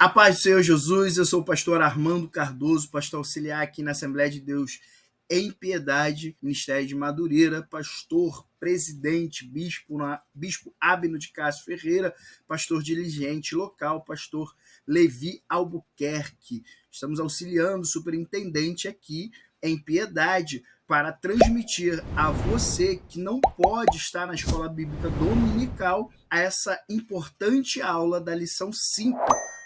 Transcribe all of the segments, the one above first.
A paz do Senhor Jesus, eu sou o pastor Armando Cardoso, pastor auxiliar aqui na Assembleia de Deus em Piedade, Ministério de Madureira, pastor presidente, bispo Abno de Castro Ferreira, pastor dirigente local, pastor Levi Albuquerque. Estamos auxiliando o superintendente aqui em Piedade para transmitir a você que não pode estar na escola bíblica dominical essa importante aula da lição 5.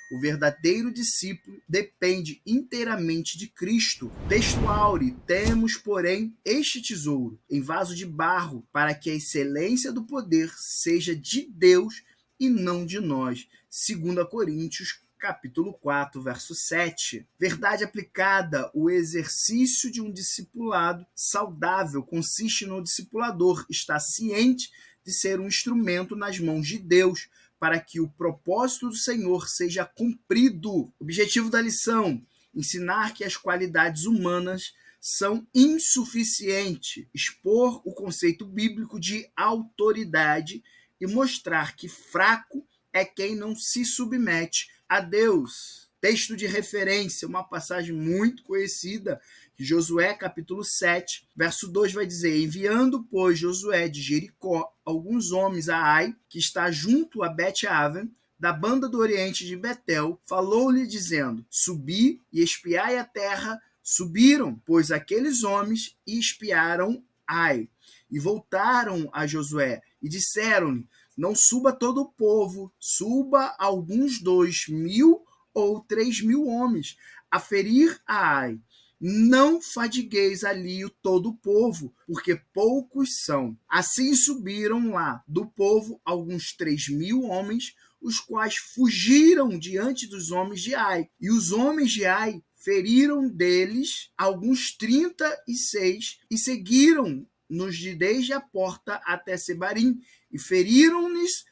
O verdadeiro discípulo depende inteiramente de Cristo. Texto áureo: temos, porém, este tesouro em vaso de barro, para que a excelência do poder seja de Deus e não de nós. 2 Coríntios capítulo 4, verso 7. Verdade aplicada: o exercício de um discipulado saudável consiste no discipulador estar ciente de ser um instrumento nas mãos de Deus, para que o propósito do Senhor seja cumprido. Objetivo da lição: ensinar que as qualidades humanas são insuficientes, expor o conceito bíblico de autoridade e mostrar que fraco é quem não se submete a Deus. Texto de referência, uma passagem muito conhecida, de Josué, capítulo 7, verso 2 vai dizer: enviando, pois, Josué de Jericó alguns homens a Ai, que está junto a Bet-Aven, da banda do oriente de Betel, falou-lhe dizendo: subi e espiai a terra. Subiram, pois, aqueles homens e espiaram Ai, e voltaram a Josué, e disseram-lhe: não suba todo o povo, suba alguns 2.000 ou 3.000 homens a ferir a Ai. Não fadigueis ali o todo o povo, porque poucos são. Assim subiram lá do povo alguns 3.000 homens, os quais fugiram diante dos homens de Ai. E os homens de Ai feriram deles alguns 36 e seguiram-nos desde a porta até Sebarim, e feriram-nos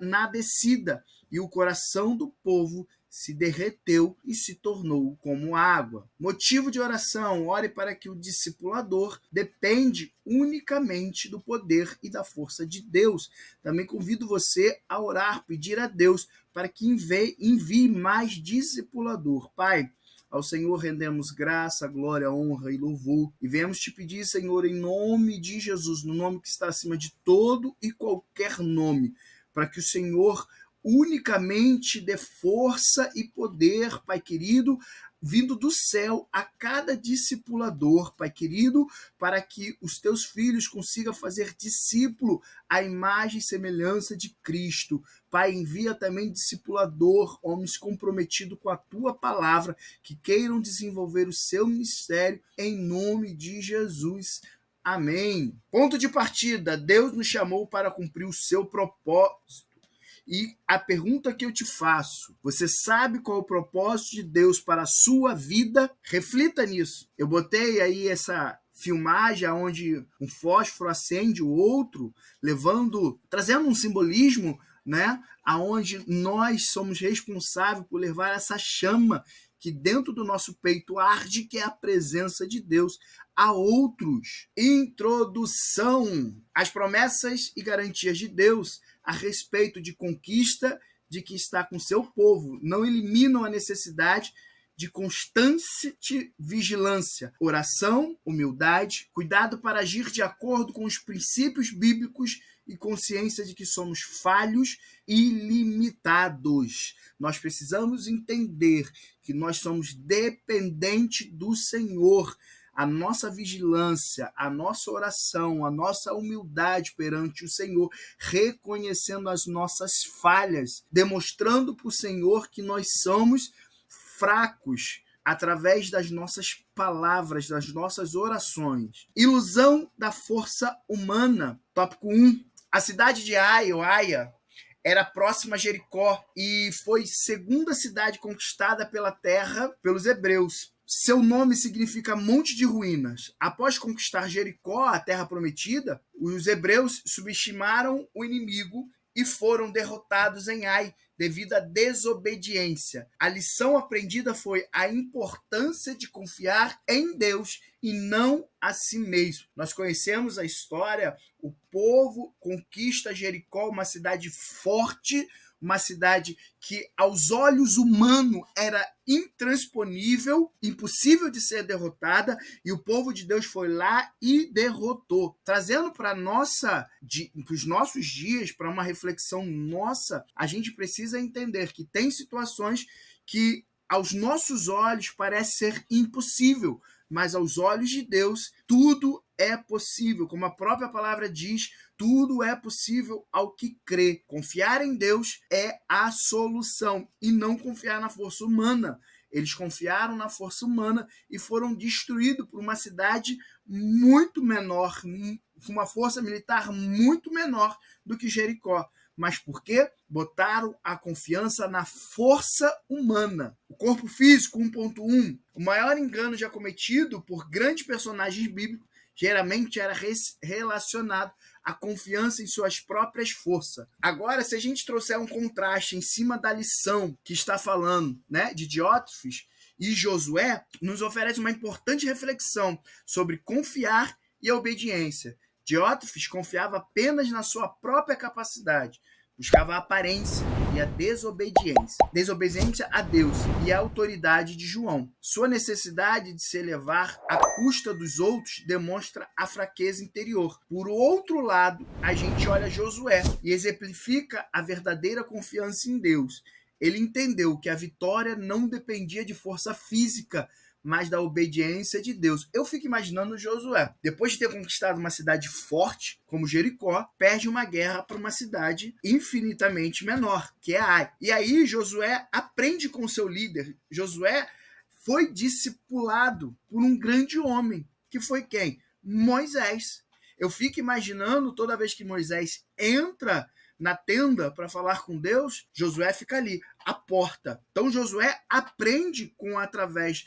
na descida, e o coração do povo se derreteu e se tornou como água. Motivo de oração: ore para que o discipulador depende unicamente do poder e da força de Deus. Também convido você a orar, pedir a Deus para que envie mais discipulador. Pai, ao Senhor rendemos graça, glória, honra e louvor. E viemos te pedir, Senhor, em nome de Jesus, no nome que está acima de todo e qualquer nome, para que o Senhor unicamente dê força e poder, Pai querido, vindo do céu a cada discipulador, Pai querido, para que os teus filhos consigam fazer discípulo à imagem e semelhança de Cristo. Pai, envia também discipulador, homens comprometidos com a tua palavra, que queiram desenvolver o seu ministério em nome de Jesus. Amém. Ponto de partida: Deus nos chamou para cumprir o seu propósito. E a pergunta que eu te faço: você sabe qual é o propósito de Deus para a sua vida? Reflita nisso. Eu botei aí essa filmagem onde um fósforo acende o outro, trazendo um simbolismo, né? Aonde nós somos responsáveis por levar essa chama que dentro do nosso peito arde, que é a presença de Deus, a outros. Introdução: as promessas e garantias de Deus a respeito de conquista de que está com seu povo não eliminam a necessidade de constante vigilância, oração, humildade, cuidado para agir de acordo com os princípios bíblicos e consciência de que somos falhos e limitados. Nós precisamos entender que nós somos dependentes do Senhor. A nossa vigilância, a nossa oração, a nossa humildade perante o Senhor, reconhecendo as nossas falhas, demonstrando para o Senhor que nós somos fracos através das nossas palavras, das nossas orações. Ilusão da força humana. Tópico 1. A cidade de Ai, ou Aia, era próxima a Jericó e foi segunda cidade conquistada pela terra pelos hebreus. Seu nome significa monte de ruínas. Após conquistar Jericó, a terra prometida, os hebreus subestimaram o inimigo e foram derrotados em Ai devido à desobediência. A lição aprendida foi a importância de confiar em Deus e não a si mesmo. Nós conhecemos a história: o povo conquista Jericó, uma cidade forte, uma cidade que aos olhos humanos era intransponível, impossível de ser derrotada, e o povo de Deus foi lá e derrotou. Trazendo para os nossos dias, para uma reflexão nossa, a gente precisa entender que tem situações que aos nossos olhos parece ser impossível, mas aos olhos de Deus tudo é possível. Como a própria palavra diz, tudo é possível ao que crê. Confiar em Deus é a solução e não confiar na força humana. Eles confiaram na força humana e foram destruídos por uma cidade muito menor, com uma força militar muito menor do que Jericó. Mas por quê? Botaram a confiança na força humana. O corpo físico, 1.1. O maior engano já cometido por grandes personagens bíblicos geralmente era relacionado à confiança em suas próprias forças. Agora, se a gente trouxer um contraste em cima da lição que está falando, né, de Diótrefes e Josué, nos oferece uma importante reflexão sobre confiar e a obediência. Diótrefes confiava apenas na sua própria capacidade, buscava a aparência e a desobediência a Deus e a autoridade de João. Sua necessidade de se elevar à custa dos outros demonstra a fraqueza interior. Por outro lado, a gente olha Josué e exemplifica a verdadeira confiança em Deus. Ele entendeu que a vitória não dependia de força física, mas da obediência de Deus. Eu fico imaginando Josué, depois de ter conquistado uma cidade forte, como Jericó, perde uma guerra para uma cidade infinitamente menor, que é Ai. E aí Josué aprende com seu líder. Josué foi discipulado por um grande homem, que foi quem? Moisés. Eu fico imaginando toda vez que Moisés entra na tenda para falar com Deus, Josué fica ali, à porta. Então Josué aprende através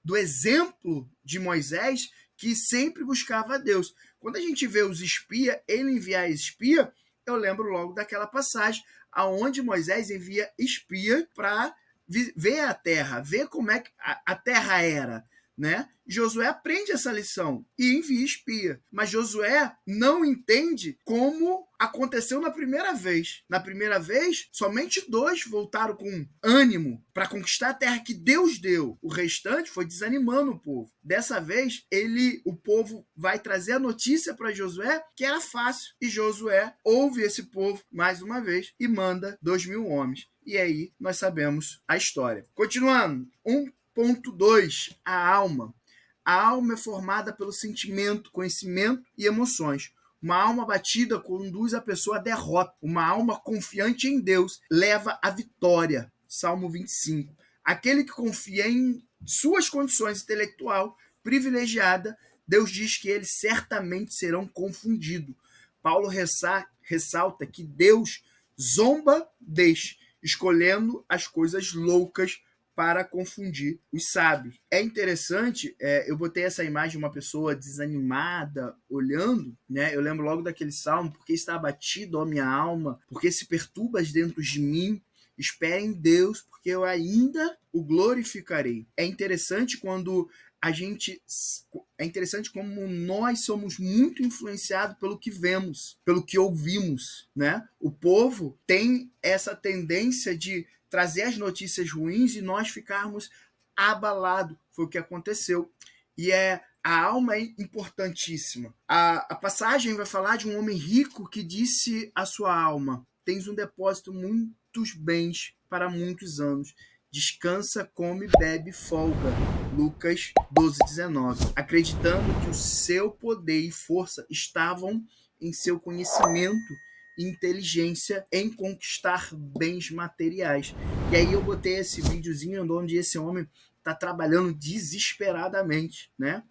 do exemplo de Moisés, que sempre buscava a Deus. Quando a gente vê os espias, ele enviar espia, eu lembro logo daquela passagem aonde Moisés envia espia para ver a terra, ver como é que a terra era, né? Josué aprende essa lição e envia espia. Mas Josué não entende como aconteceu na primeira vez. Na primeira vez, somente 2 voltaram com ânimo para conquistar a terra que Deus deu. O restante foi desanimando o povo. Dessa vez, o povo vai trazer a notícia para Josué que era fácil. E Josué ouve esse povo mais uma vez e manda 2.000 homens. E aí nós sabemos a história. Continuando, 1.2, a alma. A alma é formada pelo sentimento, conhecimento e emoções. Uma alma batida conduz a pessoa à derrota. Uma alma confiante em Deus leva à vitória. Salmo 25. Aquele que confia em suas condições intelectual privilegiada, Deus diz que eles certamente serão confundidos. Paulo ressalta que Deus zomba deles, escolhendo as coisas loucas para confundir os sábios. É interessante, eu botei essa imagem de uma pessoa desanimada, olhando, né? Eu lembro logo daquele salmo, porque está abatido, ó minha alma, porque se perturbas dentro de mim, espere em Deus, porque eu ainda o glorificarei. É interessante como nós somos muito influenciados pelo que vemos, pelo que ouvimos, né? O povo tem essa tendência de trazer as notícias ruins e nós ficarmos abalados. Foi o que aconteceu. E a alma é importantíssima. A passagem vai falar de um homem rico que disse à sua alma: tens um depósito, muitos bens para muitos anos. Descansa, come, bebe, folga. Lucas 12:19. Acreditando que o seu poder e força estavam em seu conhecimento e inteligência em conquistar bens materiais. E aí eu botei esse videozinho onde esse homem está trabalhando desesperadamente, né?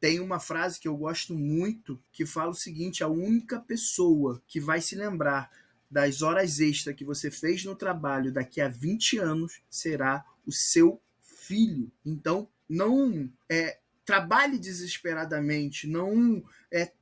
Tem uma frase que eu gosto muito que fala o seguinte: a única pessoa que vai se lembrar das horas extras que você fez no trabalho daqui a 20 anos será o seu filho. Então, não trabalhe desesperadamente, não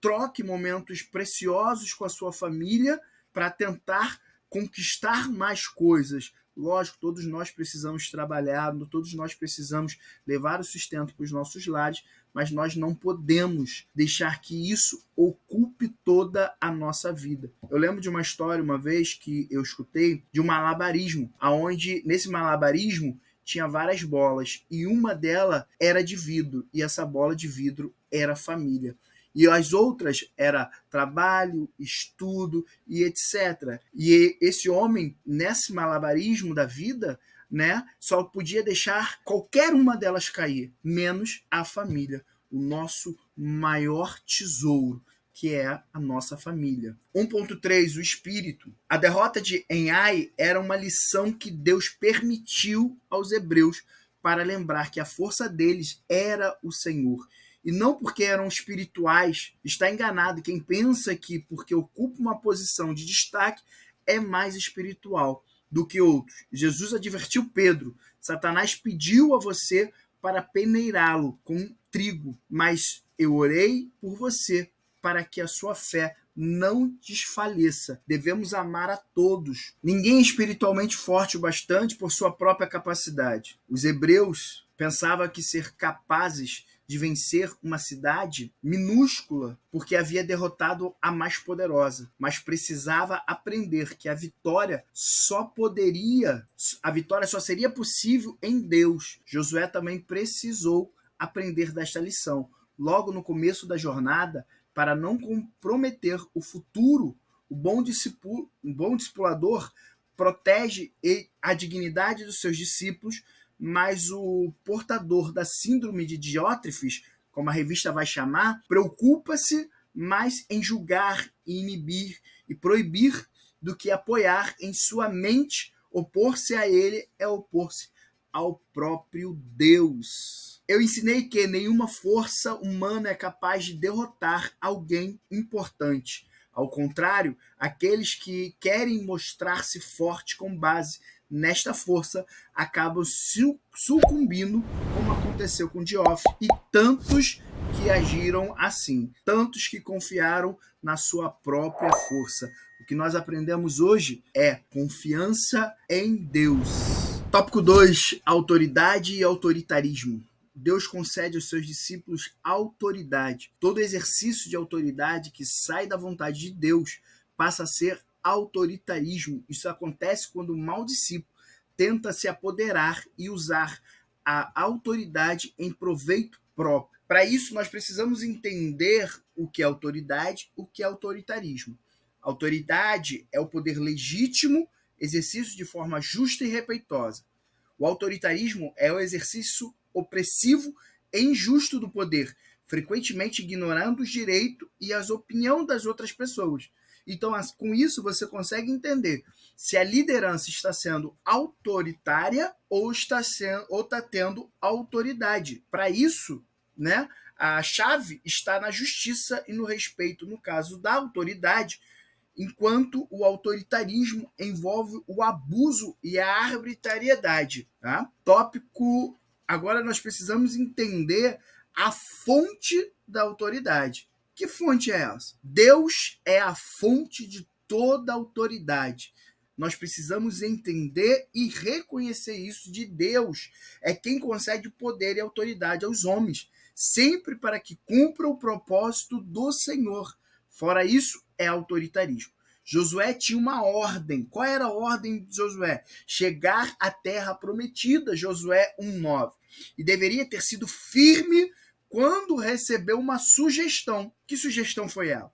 troque momentos preciosos com a sua família para tentar conquistar mais coisas. Lógico, todos nós precisamos trabalhar, todos nós precisamos levar o sustento para os nossos lares, mas nós não podemos deixar que isso ocupe toda a nossa vida. Eu lembro de uma história uma vez que eu escutei de um malabarismo, aonde nesse malabarismo tinha várias bolas e uma delas era de vidro e essa bola de vidro era família. E as outras era trabalho, estudo e etc. E esse homem, nesse malabarismo da vida, né, só podia deixar qualquer uma delas cair, menos a família, o nosso maior tesouro, que é a nossa família. 1.3, o espírito. A derrota de Ai era uma lição que Deus permitiu aos hebreus para lembrar que a força deles era o Senhor. E não porque eram espirituais. Está enganado quem pensa que porque ocupa uma posição de destaque é mais espiritual do que outros. Jesus advertiu Pedro: Satanás pediu a você para peneirá-lo com trigo, mas eu orei por você para que a sua fé não desfaleça. Devemos amar a todos. Ninguém é espiritualmente forte o bastante por sua própria capacidade. Os hebreus pensavam que ser capazes de vencer uma cidade minúscula porque havia derrotado a mais poderosa, mas precisava aprender que a vitória só seria possível em Deus. Josué também precisou aprender desta lição. Logo no começo da jornada, para não comprometer o futuro, o bom discipulador protege a dignidade dos seus discípulos, mas o portador da síndrome de Diótrefes, como a revista vai chamar, preocupa-se mais em julgar, inibir e proibir do que apoiar em sua mente. Opor-se a ele é opor-se ao próprio Deus. Eu ensinei que nenhuma força humana é capaz de derrotar alguém importante. Ao contrário, aqueles que querem mostrar-se fortes com base nesta força acabam sucumbindo, como aconteceu com Diof e tantos que agiram assim, tantos que confiaram na sua própria força. O que nós aprendemos hoje é confiança em Deus. Tópico 2, autoridade e autoritarismo. Deus concede aos seus discípulos autoridade. Todo exercício de autoridade que sai da vontade de Deus passa a ser autoritarismo. Isso acontece quando o mau discípulo tenta se apoderar e usar a autoridade em proveito próprio. Para isso, nós precisamos entender o que é autoridade, o que é autoritarismo. Autoridade é o poder legítimo, exercício de forma justa e respeitosa. O autoritarismo é o exercício opressivo e injusto do poder, frequentemente ignorando os direitos e as opiniões das outras pessoas. Então, com isso, você consegue entender se a liderança está sendo autoritária ou está tendo autoridade. Para isso, né, a chave está na justiça e no respeito, no caso da autoridade, enquanto o autoritarismo envolve o abuso e a arbitrariedade. Tá? Tópico, agora nós precisamos entender a fonte da autoridade. Que fonte é essa? Deus é a fonte de toda autoridade. Nós precisamos entender e reconhecer isso de Deus. É quem concede poder e autoridade aos homens, sempre para que cumpra o propósito do Senhor. Fora isso, é autoritarismo. Josué tinha uma ordem. Qual era a ordem de Josué? Chegar à terra prometida, Josué 1:9. E deveria ter sido firme quando recebeu uma sugestão. Que sugestão foi ela?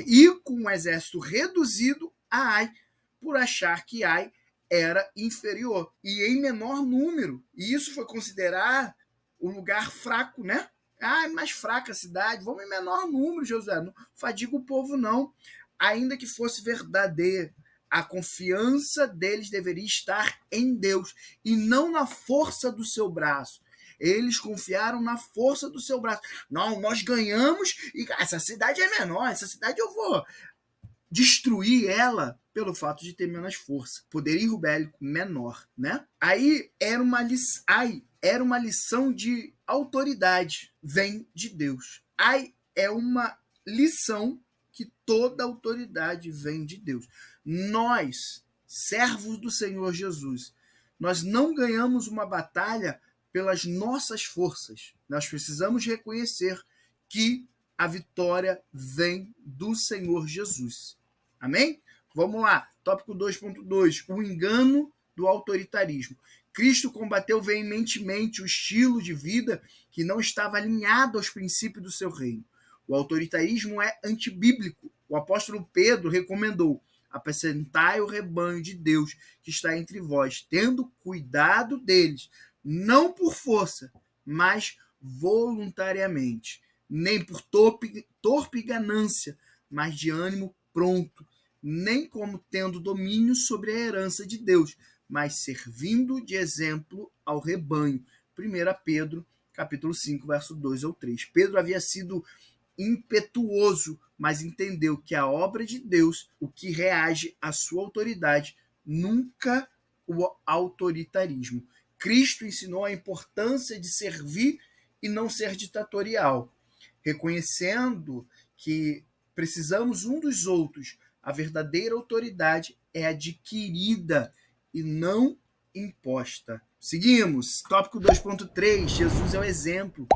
Ir com um exército reduzido a Ai, por achar que Ai era inferior e em menor número. E isso foi considerar o lugar fraco, né? É mais fraca a cidade, vamos em menor número, Josué. Não fadiga o povo, não. Ainda que fosse verdadeira, a confiança deles deveria estar em Deus e não na força do seu braço. Eles confiaram na força do seu braço. Não, nós ganhamos e essa cidade é menor, essa cidade eu vou destruir ela pelo fato de ter menos força. Poderio bélico menor, né? Aí era uma lição de autoridade. Vem de Deus. Aí é uma lição que toda autoridade vem de Deus. Nós, servos do Senhor Jesus, nós não ganhamos uma batalha pelas nossas forças. Nós precisamos reconhecer que a vitória vem do Senhor Jesus. Amém? Vamos lá. Tópico 2.2. O engano do autoritarismo. Cristo combateu veementemente o estilo de vida que não estava alinhado aos princípios do seu reino. O autoritarismo é antibíblico. O apóstolo Pedro recomendou: apacentai o rebanho de Deus que está entre vós, tendo cuidado deles, não por força, mas voluntariamente, nem por torpe ganância, mas de ânimo pronto, nem como tendo domínio sobre a herança de Deus, mas servindo de exemplo ao rebanho. 1 Pedro, capítulo 5, verso 2 ou 3. Pedro havia sido impetuoso, mas entendeu que a obra de Deus, o que reage à sua autoridade, nunca o autoritarismo. Cristo ensinou a importância de servir e não ser ditatorial, reconhecendo que precisamos um dos outros. A verdadeira autoridade é adquirida e não imposta. Seguimos. Tópico 2.3. Jesus é o exemplo.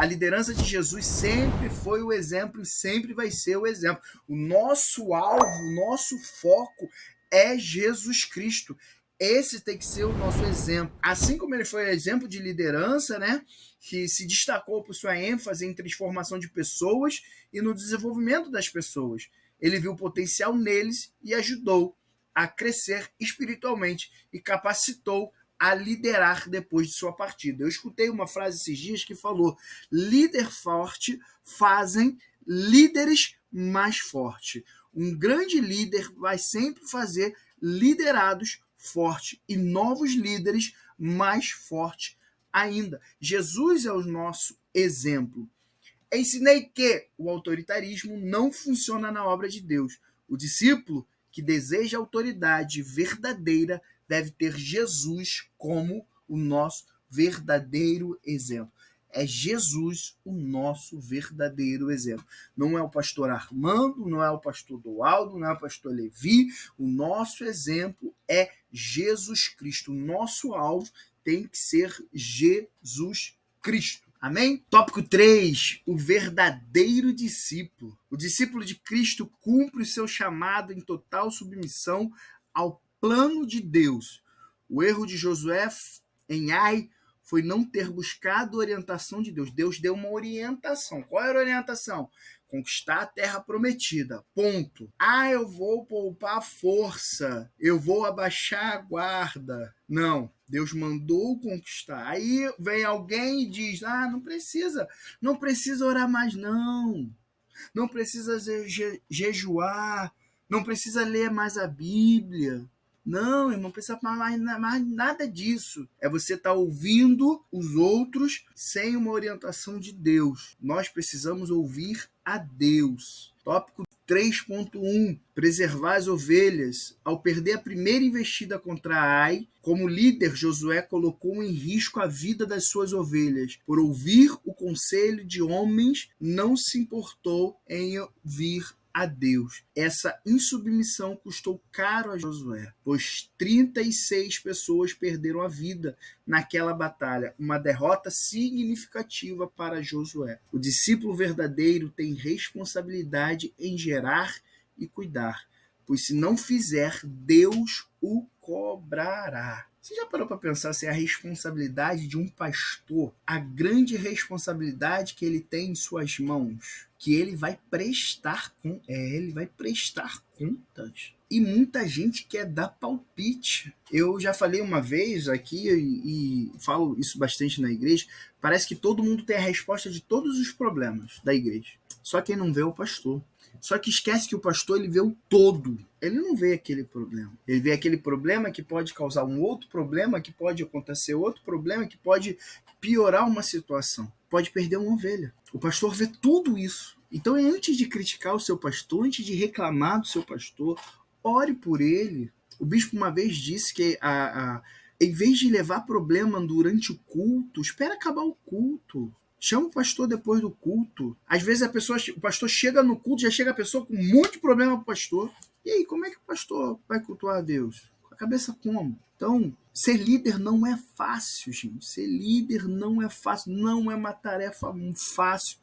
A liderança de Jesus sempre foi o exemplo e sempre vai ser o exemplo. O nosso alvo, o nosso foco é Jesus Cristo. Esse tem que ser o nosso exemplo. Assim como ele foi exemplo de liderança, né, que se destacou por sua ênfase em transformação de pessoas e no desenvolvimento das pessoas. Ele viu o potencial neles e ajudou a crescer espiritualmente e capacitou a liderar depois de sua partida. Eu escutei uma frase esses dias que falou: líder forte fazem líderes mais fortes. Um grande líder vai sempre fazer liderados fortes e novos líderes mais fortes ainda. Jesus é o nosso exemplo. Ensinei que o autoritarismo não funciona na obra de Deus. O discípulo que deseja autoridade verdadeira deve ter Jesus como o nosso verdadeiro exemplo. É Jesus o nosso verdadeiro exemplo. Não é o pastor Armando, não é o pastor Doaldo, não é o pastor Levi. O nosso exemplo é Jesus Cristo. O nosso alvo tem que ser Jesus Cristo. Amém? Tópico 3. O verdadeiro discípulo. O discípulo de Cristo cumpre o seu chamado em total submissão ao plano de Deus. O erro de Josué em Ai foi não ter buscado a orientação de Deus. Deus deu uma orientação. Qual era a orientação? Conquistar a terra prometida. Ponto. Eu vou poupar força. Eu vou abaixar a guarda. Não. Deus mandou conquistar. Aí vem alguém e diz: não precisa orar mais não. Não precisa jejuar. Não precisa ler mais a Bíblia. Não, irmão, não precisa mais nada disso. É você estar ouvindo os outros sem uma orientação de Deus. Nós precisamos ouvir a Deus. Tópico 3.1. Preservar as ovelhas. Ao perder a primeira investida contra Ai, como líder, Josué colocou em risco a vida das suas ovelhas. Por ouvir o conselho de homens, não se importou em ouvir a Deus. Essa insubmissão custou caro a Josué, pois 36 pessoas perderam a vida naquela batalha, uma derrota significativa para Josué. O discípulo verdadeiro tem responsabilidade em gerar e cuidar, pois se não fizer, Deus o cobrará. Você já parou para pensar se é a responsabilidade de um pastor, a grande responsabilidade que ele tem em suas mãos, que ele vai prestar contas. E muita gente quer dar palpite. Eu já falei uma vez aqui e falo isso bastante na igreja, parece que todo mundo tem a resposta de todos os problemas da igreja. Só quem não vê é o pastor. Só que esquece que o pastor ele vê o todo. Ele não vê aquele problema. Ele vê aquele problema que pode causar um outro problema, que pode acontecer outro problema, que pode piorar uma situação. Pode perder uma ovelha. O pastor vê tudo isso. Então, antes de criticar o seu pastor, antes de reclamar do seu pastor, ore por ele. O bispo uma vez disse que em vez de levar problema durante o culto, espera acabar o culto. Chama o pastor depois do culto. Às vezes o pastor chega no culto, já chega a pessoa com muito problema para o pastor. E aí, como é que o pastor vai cultuar a Deus? Com a cabeça como? Então, Ser líder não é fácil, gente. Ser líder não é fácil, não é uma tarefa fácil.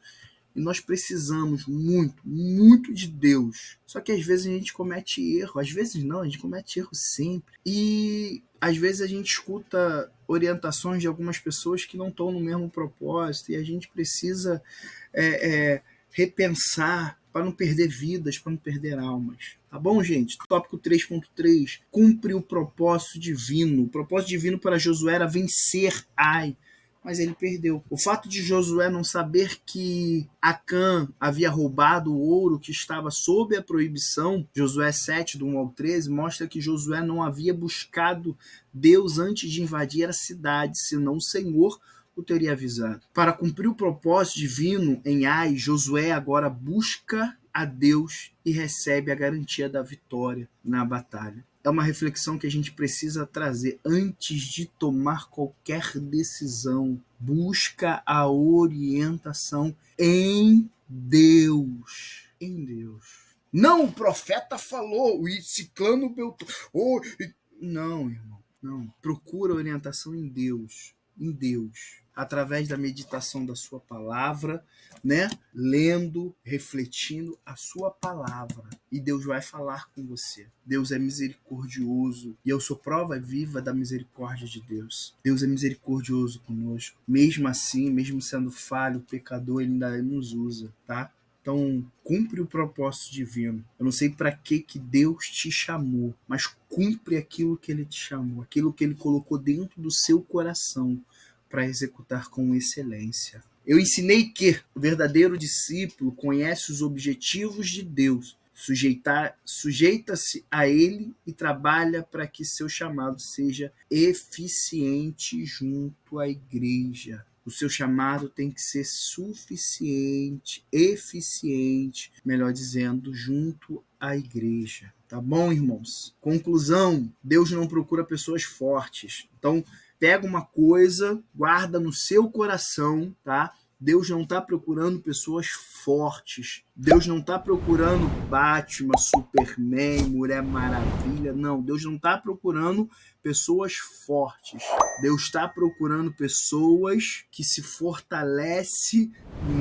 E nós precisamos muito, muito de Deus. Só que às vezes a gente comete erro. Às vezes não, a gente comete erro sempre. E às vezes a gente escuta orientações de algumas pessoas que não estão no mesmo propósito. E a gente precisa repensar para não perder vidas, para não perder almas. Tá bom, gente? Tópico 3.3. Cumpre o propósito divino. O propósito divino para Josué era vencer Ai, mas ele perdeu. O fato de Josué não saber que Acã havia roubado o ouro que estava sob a proibição, Josué 7, do 1 ao 13, mostra que Josué não havia buscado Deus antes de invadir a cidade, senão o Senhor o teria avisado. Para cumprir o propósito divino em Ai, Josué agora busca a Deus e recebe a garantia da vitória na batalha. É uma reflexão que a gente precisa trazer antes de tomar qualquer decisão. Busca a orientação em Deus. Em Deus. Não, o profeta falou, e ciclano Beltrano. Não, irmão, não. Procura orientação em Deus. Em Deus, através da meditação da sua palavra, né? Lendo, refletindo a sua palavra. E Deus vai falar com você. Deus é misericordioso. E eu sou prova viva da misericórdia de Deus. Deus é misericordioso conosco. Mesmo assim, mesmo sendo falho, pecador, ele ainda nos usa, tá? Então, cumpre o propósito divino. Eu não sei para que Deus te chamou, mas cumpre aquilo que ele te chamou, aquilo que ele colocou dentro do seu coração para executar com excelência. Eu ensinei que o verdadeiro discípulo conhece os objetivos de Deus, sujeita-se a ele e trabalha para que seu chamado seja eficiente junto à igreja. O seu chamado tem que ser suficiente, eficiente, melhor dizendo, junto à igreja. Tá bom, irmãos? Conclusão, Deus não procura pessoas fortes. Então, pega uma coisa, guarda no seu coração, tá? Deus não está procurando pessoas fortes. Deus não está procurando Batman, Superman, Mulher Maravilha. Não, Deus não está procurando pessoas fortes. Deus está procurando pessoas que se fortalecem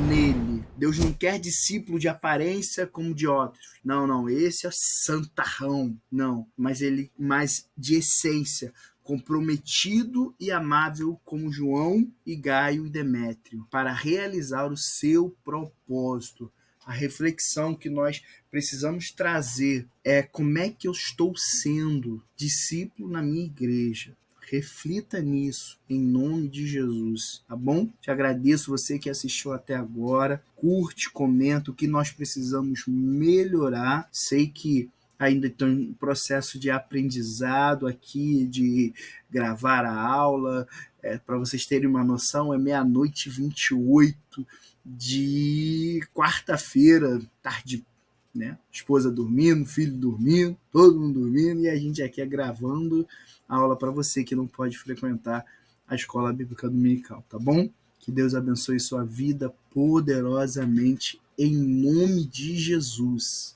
nele. Deus não quer discípulo de aparência como de outros. Não, esse é santarrão. Não, mas de essência, comprometido e amável como João e Gaio e Demétrio, para realizar o seu propósito. A reflexão que nós precisamos trazer é como é que eu estou sendo discípulo na minha igreja. Reflita nisso, em nome de Jesus, tá bom? Te agradeço você que assistiu até agora. Curte, comenta o que nós precisamos melhorar. Sei que ainda estou em processo de aprendizado aqui, de gravar a aula. Para vocês terem uma noção, é 00:28 de quarta-feira, tarde, né? Esposa dormindo, filho dormindo, todo mundo dormindo, e a gente aqui gravando a aula para você que não pode frequentar a escola bíblica dominical, tá bom? Que Deus abençoe sua vida poderosamente, em nome de Jesus.